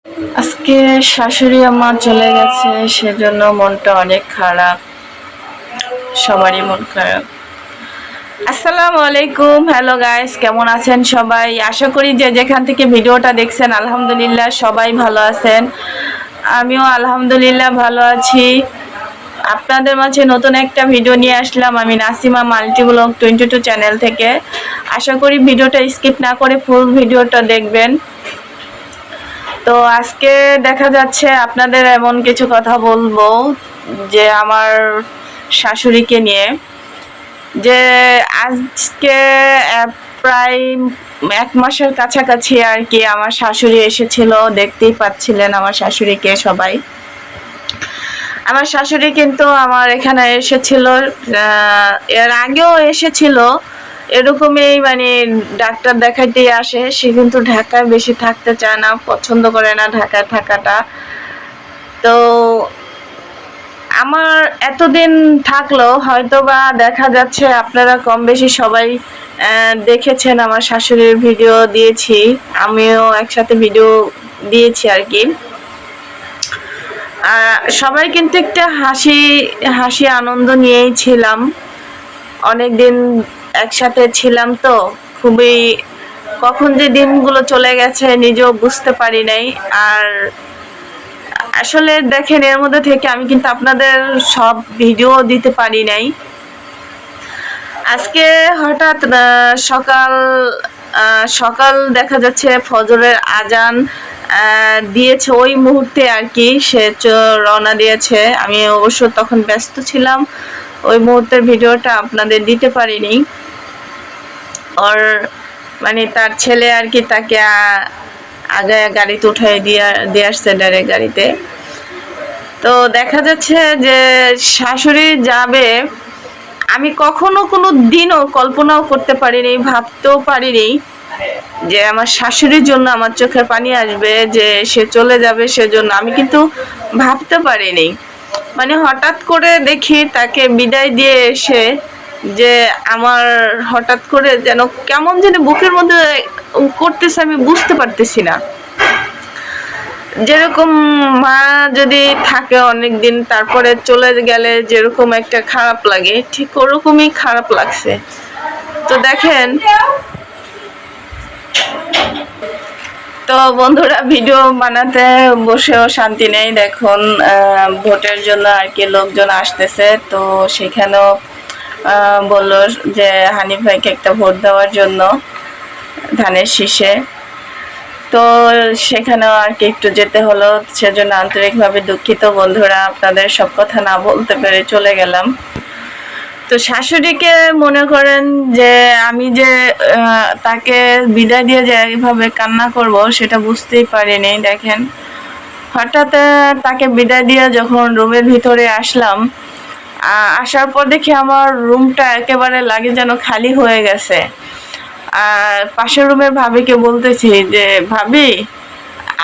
আজকে শাশুড়ি আম্মা চলে গেছে, সেজন্য মনটা অনেক খারাপ। সবারই মন খারাপ। আসসালামু আলাইকুম, হ্যালো গাইস, কেমন আছেন সবাই? আশা করি যে যেখান থেকে ভিডিওটা দেখছেন আলহামদুলিল্লাহ সবাই ভালো আছেন। আমিও আলহামদুলিল্লাহ ভালো আছি। আপনাদের মাঝে নতুন একটা ভিডিও নিয়ে আসলাম আমি নাসিমা মাল্টিব্লগ 22 চ্যানেল থেকে। আশা করি ভিডিওটা স্কিপ না করে ফুল ভিডিওটা দেখবেন। তো আজকে দেখা যাচ্ছে আপনাদের এমন কিছু কথা বলবো যে আমার শাশুড়িকে নিয়ে, যে আজকে প্রায় 1 মাসের কাছাকাছি আর কি আমার শাশুড়ি এসেছিল। দেখতেই পাচ্ছিলেন আমার শাশুড়িকে সবাই। আমার শাশুড়ি কিন্তু আমার এখানে এসেছিল, এর আগেও এসেছিল এরকমই, মানে ডাক্তার দেখাইতেই আসে। সে কিন্তু ঢাকায় বেশি থাকতে চায় না, পছন্দ করে না ঢাকায় থাকাটা। তো আমার এতদিন থাকলো হয়তো বা দেখা যাচ্ছে আপনারা কম বেশি সবাই দেখেছেন, আমার শাশুড়ির ভিডিও দিয়েছি, আমিও একসাথে ভিডিও দিয়েছি আর কি। সবাই কিন্তু একটা হাসি হাসি আনন্দ নিয়েই ছিলাম, অনেক দিন একসাথে ছিলাম, তো খুবই কখন যে দিনগুলো চলে গেছে নিজেও বুঝতে পারি নাই। আর আসলে দেখেন, এর মধ্যে থেকে আমি কিন্তু আপনাদের সব ভিডিও দিতে পারি নাই। আজকে হঠাৎ সকাল সকাল দেখা যাচ্ছে ফজরের আজান দিয়েছে ওই মুহূর্তে আর কি সে রওনা দিয়েছে। আমি অবশ্য তখন ব্যস্ত ছিলাম, ওই মুহূর্তের ভিডিওটা আপনাদের দিতে পারিনি। ওর মানে তার ছেলে আর কি তাকে আগে গাড়িতে উঠাই দিয়ে আসছে ডাইরেক্ট গাড়িতে। তো দেখা যাচ্ছে যে শাশুড়ি যাবে, আমি কখনো কোনো দিনও কল্পনাও করতে পারিনি, ভাবতেও পারিনি যে আমার শাশুড়ির জন্য আমার চোখের পানি আসবে, যে সে চলে যাবে সেজন্য আমি কিন্তু ভাবতে পারিনি। মানে হঠাৎ করে দেখি তাকে বিদায় দিয়ে এসে যে আমার হঠাৎ করে যেন কেমন যেন বুকের মধ্যে করতেছে, আমি বুঝতে পারতেছি না। যেরকম মা যদি থাকে অনেক দিন তারপরে চলে গেলে যেরকম একটা খারাপ লাগে, ঠিক ওরকমই খারাপ লাগছে। তো দেখেন, তো বন্ধুরা ভিডিও বানাতে বসেও শান্তি নেই। দেখুন ভোটের জন্য আর কি লোকজন আসতেছে, তো সেখানেও বললো যে হানিফ ভাইকে একটা ভোট দেওয়ার জন্য ধানের শীষে। তো সেখানেও আর কি একটু যেতে হলো, সেজন্য আন্তরিকভাবে দুঃখিত বন্ধুরা, আপনাদের সব কথা না বলতে পেরে চলে গেলাম। তো শাশুড়িকে মনে করেন যে আমি যে তাকে বিদায় দিয়ে যে এইভাবে কান্না করব সেটা বুঝতেই পারিনি। দেখেন হঠাৎ তাকে বিদায় দিয়ে যখন রুমের ভিতরে আসলাম, আসার পর দেখি আমার রুমটা একেবারে লাগে যেন খালি হয়ে গেছে। আর পাশের রুমের ভাবিকে বলতেছি যে ভাবি,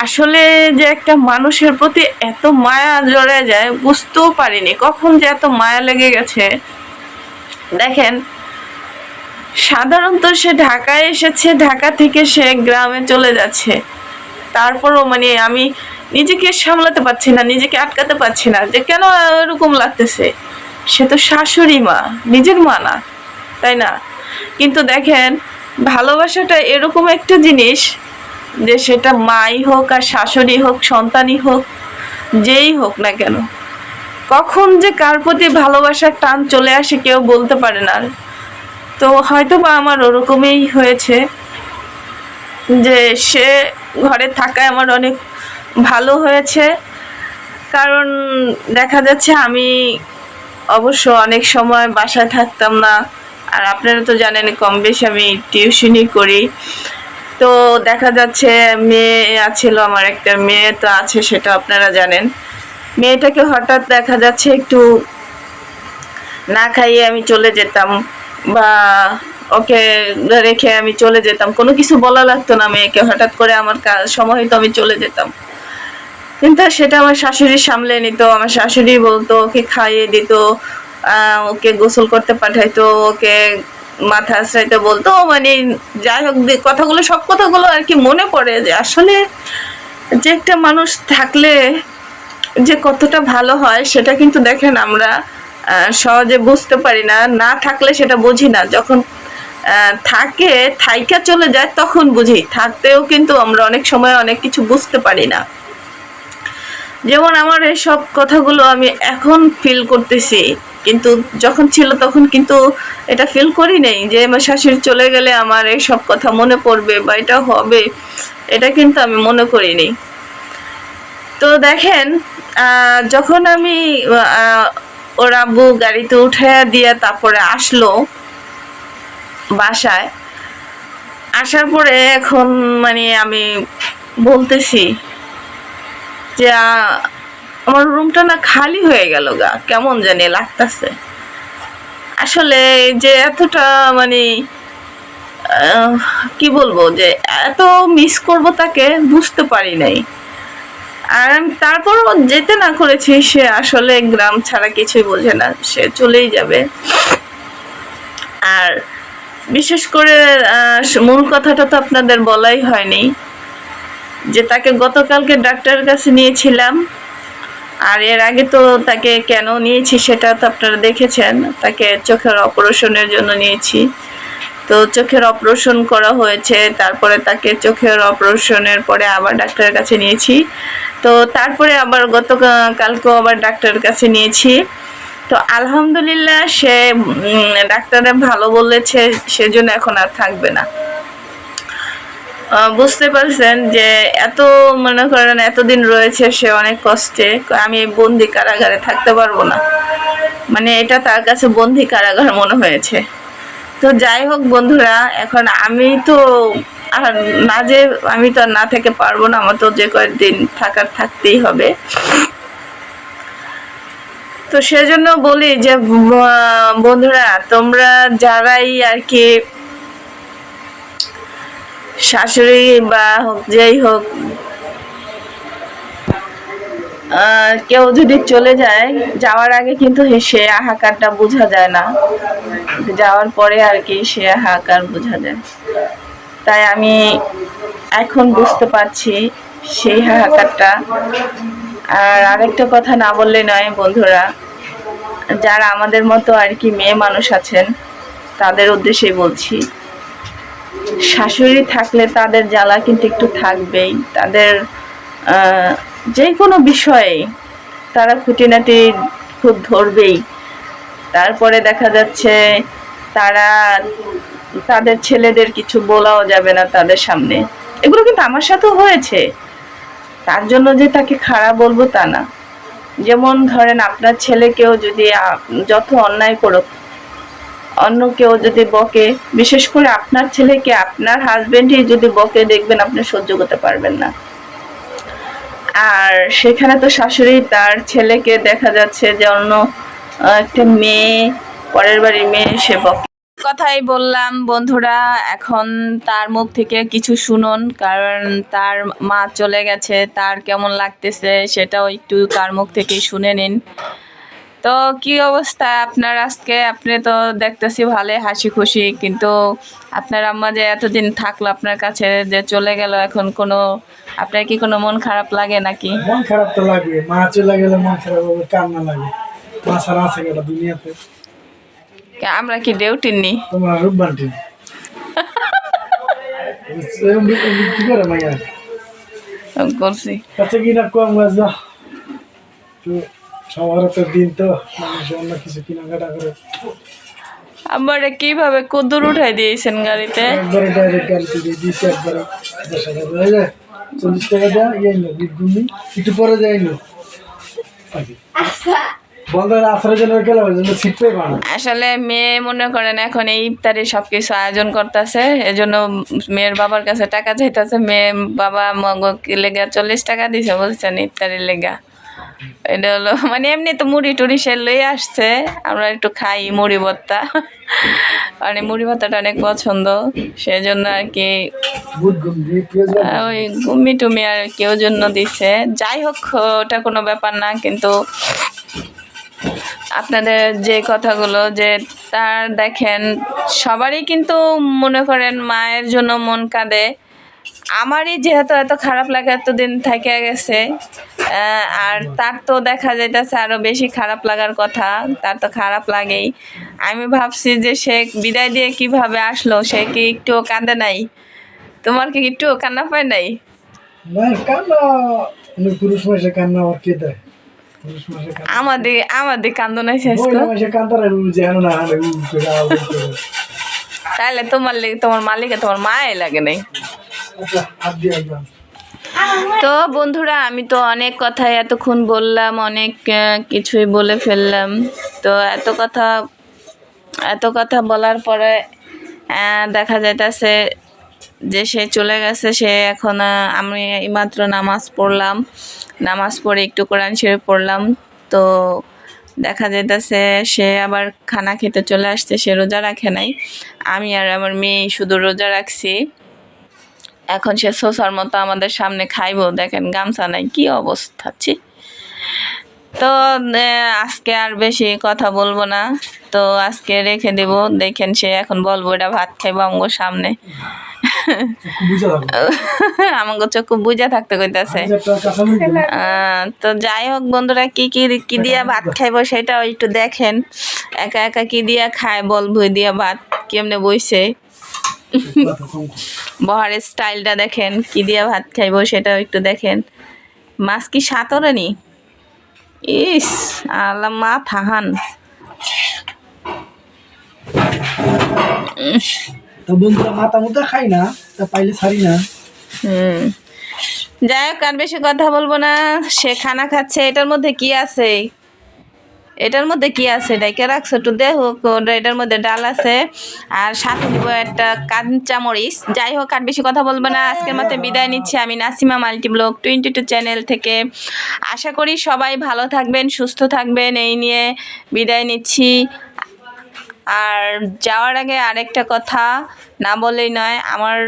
আসলে যে একটা মানুষের প্রতি এত মায়া জড়ে যায় বুঝতেও পারিনি, কখন যে এত মায়া লেগে গেছে। দেখেন সাধারণত সে ঢাকায় এসেছে, ঢাকা থেকে সে গ্রামে চলে যাচ্ছে, তারপরও মানে আমি নিজেকে সামলাতে পারছি না, নিজেকে আটকাতে পারছি না যে কেন এরকম লাগতেছে। সে তো শাশুড়ি মা, নিজের মা না, তাই না? কিন্তু দেখেন ভালোবাসাটা এরকম একটা জিনিস যে সেটা মাই হোক আর শাশুড়ি হোক, সন্তানই হোক, যেই হোক না কেন, কখন যে কার প্রতি ভালোবাসার টান চলে আসে কেউ বলতে পারে না। তো হয়তো বা আমার ওরকমই হয়েছে যে সে ঘরে থাকায় আমার অনেক ভালো হয়েছে। কারণ দেখা যাচ্ছে আমি অবশ্য অনেক সময় বাসায় থাকতাম না, আর আপনারা তো জানেন কম বেশি আমি টিউশনি করি। তো দেখা যাচ্ছে মেয়ে আছিল, আমার একটা মেয়ে তো আছে, সেটা আপনারা জানেন। মেয়েটাকে হঠাৎ দেখা যাচ্ছে একটু না খাইয়ে আমি চলে যেতাম, বা ওকে রেখে আমি চলে যেতাম, কোনো কিছু বলা লাগতো না মেয়েকে, হঠাৎ করে আমার সময় হয়তো আমি চলে যেতাম। কিন্তু সেটা আমার শাশুড়ি সামলে নিত, আমার শাশুড়ি বলতো, ওকে খাইয়ে দিত, ওকে গোসল করতে পাঠাইতো, ওকে মাথা আশ্রাইতে বলতো, মানে যাই হোক কথাগুলো, সব কথাগুলো আর কি মনে পড়ে যে আসলে যে একটা মানুষ থাকলে যে কতটা ভালো হয় সেটা কিন্তু দেখেন আমরা সহজে বুঝতে পারি না, না থাকলে সেটা বুঝি না। যখন থাকে থাইকা চলে যায় তখন বুঝি, থাকতেও কিন্তু আমরা অনেক সময় অনেক কিছু বুঝতে পারি না। যেমন আমার এইসব কথাগুলো আমি এখন ফিল করতেছি, কিন্তু যখন ছিল তখন কিন্তু এটা ফিল করি নাই যে আমার শাশুড়ি চলে গেলে আমার এইসব কথা মনে পড়বে বা এটা হবে, এটা কিন্তু আমি মনে করিনি। তো দেখেন যখন আমি ওর আব্বু গাড়িতে উঠে দিয়ে তারপরে আসলো বাসায়, আসার পরে এখন মানে আমি বলতেছি যে আমার রুমটা না খালি হয়ে গেল গা, কেমন জানি লাগতেছে। আসলে যে এতটা মানে কি বলবো, যে এত মিস করব তাকে বুঝতে পারি নাই। আর আমি তারপরও যেতে না করেছি, সে আসলে গ্রাম ছাড়া কিছুই বোঝে না, সে চলেই যাবে। আর বিশেষ করে মূল কথাটা তো আপনাদের বলাই হয়নি, যে তাকে গতকালকে ডাক্তারের কাছে নিয়েছিলাম। আর এর আগে তো তাকে কেন নিয়েছি সেটা তো আপনারা দেখেছেন, তাকে চোখের অপারেশনের জন্য নিয়েছি। তো চোখের অপারেশন করা হয়েছে, তারপরে তাকে চোখের অপারেশনের পরে আবার ডাক্তারের কাছে নিয়েছি। তো তারপরে আবার গতকালকেও আবার ডাক্তারের কাছে নিয়েছি। তো আলহামদুলিল্লাহ সে ডাক্তারে ভালো বলেছে, সেজন্য এখন আর থাকবে না। বুঝতে পারছেন যে এত মনে করেন এতদিন রয়েছে সে অনেক কষ্টে, আমি বন্দি কারাগারে থাকতে পারবো না, মানে এটা তার কাছে বন্দি কারাগার মনে হয়েছে। তো যাই হোক বন্ধুরা, এখন আমি তো আর না, যে আমি তো আর না থেকে পারবো না, আমার তো যে কয়েকদিন থাকার থাকতেই হবে। তো সেজন্য বলি যে বন্ধুরা, তোমরা যারাই আর কি শাশুড়ি বা হোক যেই হোক, কেউ যদি চলে যায়, যাওয়ার আগে কিন্তু সে হাহাকারটা বোঝা যায় না, যাওয়ার পরে আর কি সে হাহাকার বোঝা যায়। তাই আমি এখন বুঝতে পারছি সেই হাহাকারটা। আর আরেকটা কথা না বললে নয় বন্ধুরা, যারা আমাদের মতো আর কি মেয়ে মানুষ আছেন তাদের উদ্দেশ্যেই বলছি, শাশুড়ি থাকলে তাদের জ্বালা কিন্তু একটু থাকবেই। তাদের যে কোনো বিষয়ে তারা খুঁটিনাটি খুব ধরবেই। তারপরে দেখা যাচ্ছে তারা তাদের ছেলেদের কিছু বলাও যাবে না তাদের সামনে। এগুলো কিন্তু আমার সাথেও হয়েছে, তার জন্য যে তাকে খারাপ বলবো তা না। যেমন ধরেন আপনার ছেলেকেও যদি যত অন্যায় করুক, অন্য কেউ যদি বকে, বিশেষ করে আপনার ছেলেকে আপনার হাজবেন্ডই যদি বকে, দেখবেন আপনি সহ্য করতে পারবেন না। আর সেখানে তো শাশুড়ি তার ছেলেকে দেখা যাচ্ছে যে অন্য একটা মেয়ে, পরের বাড়ির মেয়ে, সে বকে। কথাই বললাম বন্ধুরা, এখন তার মুখ থেকে কিছু শুনুন, কারণ তার মা চলে গেছে, তার কেমন লাগতেছে সেটাও একটু তার মুখ থেকেই শুনে নিন। তো কি অবস্থা আপনার আজকে? আপনি তো দেখতেছি ভালো হাসি খুশি, কিন্তু আপনার আম্মা যে এতদিন থাকলো আপনার কাছে, যে চলে গেল, এখন কোনো আপনার কি কোনো মন খারাপ লাগে নাকি? মন খারাপ তো লাগবে, মা চলে গেলে মন খারাপ হবে, কান্না লাগে। মা ছাড়া আছে কেটা দুনিয়াতে? আমরা কি ডিউটি নি? তোমার রূপবান টিম কি করে মাইয়া করছি। আচ্ছা কিনা কম যা তো, সবার তো দিন, তো মানুষ অন্য কিছু কেনাকাটা করে। আমারে কিভাবে কদ্দুর উঠাই দিয়েছেন গাড়িতে? একবারে ডাইরেক্ট গাড়িতে দিয়ে দিয়েছি, একবারে 10,000 হয়ে যায়, 40 টাকা দেওয়া ইয়ে নো বিটগুলি একটু পরে যাই নো আসলে মেয়ে মনে করেন এখন এই ইফতারি সবকিছু আয়োজন করতেছে, এজন্য মেয়ের বাবার কাছে টাকা চাইতেছে। মেয়ে বাবা লেগা 40 টাকা দিছে বলছেন ইফতারির লেগা। এটা হলো মানে এমনি তো মুড়ি টুড়ি সে লই আসছে, আমরা একটু খাই মুড়ি ভর্তা, মানে মুড়ি ভর্তাটা অনেক পছন্দ, সেজন্য আর কি ওই গুমি টুমি আর কেউ জন্য দিছে। যাই হোক, ওটা কোনো ব্যাপার না, কিন্তু আপনাদের যে কথাগুলো, যে তার দেখেন সবারই কিন্তু মনে করেন মায়ের জন্য মন কাঁদে, আমারই যেহেতু এত খারাপ লাগে, এতদিন থেকে গেছে, আর তার তো দেখা যাইতেছে আরো বেশি খারাপ লাগার কথা, তার তো খারাপ লাগেই। আমি ভাবছি যে সে বিদায় দিয়ে কিভাবে আসলো, সে কি একটুও কাঁদে নাই? তোমার কি একটুও কান্না পায় নাই? না কান্না, পুরুষ মাসে কান্না আর কে দেয়? পুরুষ মাসে কান্না আমাদের কান্দো নাই শেষ মহিলা মাসে কান্তারা যে হেন না হালে তাহলে তোমার মালিকে তোমার মায়ে লাগে নাই। আচ্ছা হাত দিয়ে একদম। তো বন্ধুরা, আমি তো অনেক কথাই এতক্ষণ বললাম, অনেক কিছুই বলে ফেললাম। তো এত কথা বলার পরে দেখা যাইতেছে যে সে চলে গেছে। সে এখন আমি এইমাত্র নামাজ পড়লাম, নামাজ পড়ে একটু কোরআন শরীফ পড়লাম। তো দেখা যাইতেছে সে আবার খানা খেতে চলে আসছে, সে রোজা রাখে নাই। আমি আর আমার মেয়ে শুধু রোজা রাখছি। এখন সে সোসার মতো আমাদের সামনে খাইবো, দেখেন গামছা নাই, কি অবস্থা ছি। তো আজকে আর বেশি কথা বলবো না, তো আজকে রেখে দেব। দেখেন সে এখন বলবো এটা ভাত খাইবো আমার সামনে। আমাকে চোখ বুঝা থাকতে কইতাছে। তো যাই হোক বন্ধুরা, কি দিয়া ভাত খাইবো সেটাও একটু দেখেন। একা একা কি দিয়া খায়, বল ভুই দিয়া ভাত কেমনে বইছে, বহারের স্টাইলটা দেখেন, কি দিয়া ভাত খাইবো সেটাও একটু দেখেন। মাছ কি সাঁতরে নি? ইস আল্লাহ, মা থাহান। তো বন্ধুরা মাথা মুথা খাই না, তা পাইলে ছাড়ি না। যাই হোক, আর বেশি কথা বলবো না। সে খানা খাচ্ছে, এটার মধ্যে কি আছে? ডাইকে রাখছো একটু দেখো, এটার মধ্যে ডাল আছে আর সাথে দিব একটা কাঁচা মরিচ। যাই হোক, আর বেশি কথা বলবো না, আজকের মতো বিদায় নিচ্ছি আমি নাসিমা মাল্টিব্লগ 22 চ্যানেল থেকে। আশা করি সবাই ভালো থাকবেন, সুস্থ থাকবেন, এই নিয়ে বিদায় নিচ্ছি। আর যাওয়ার আগে আরেকটা কথা না বলেই নয়, আমার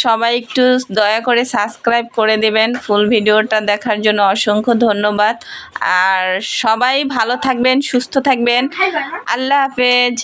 সবাই একটু দয়া করে সাবস্ক্রাইব করে দেবেন। ফুল ভিডিওটা দেখার জন্য অসংখ্য ধন্যবাদ। আর সবাই ভালো থাকবেন, সুস্থ থাকবেন। আল্লাহ হাফেজ।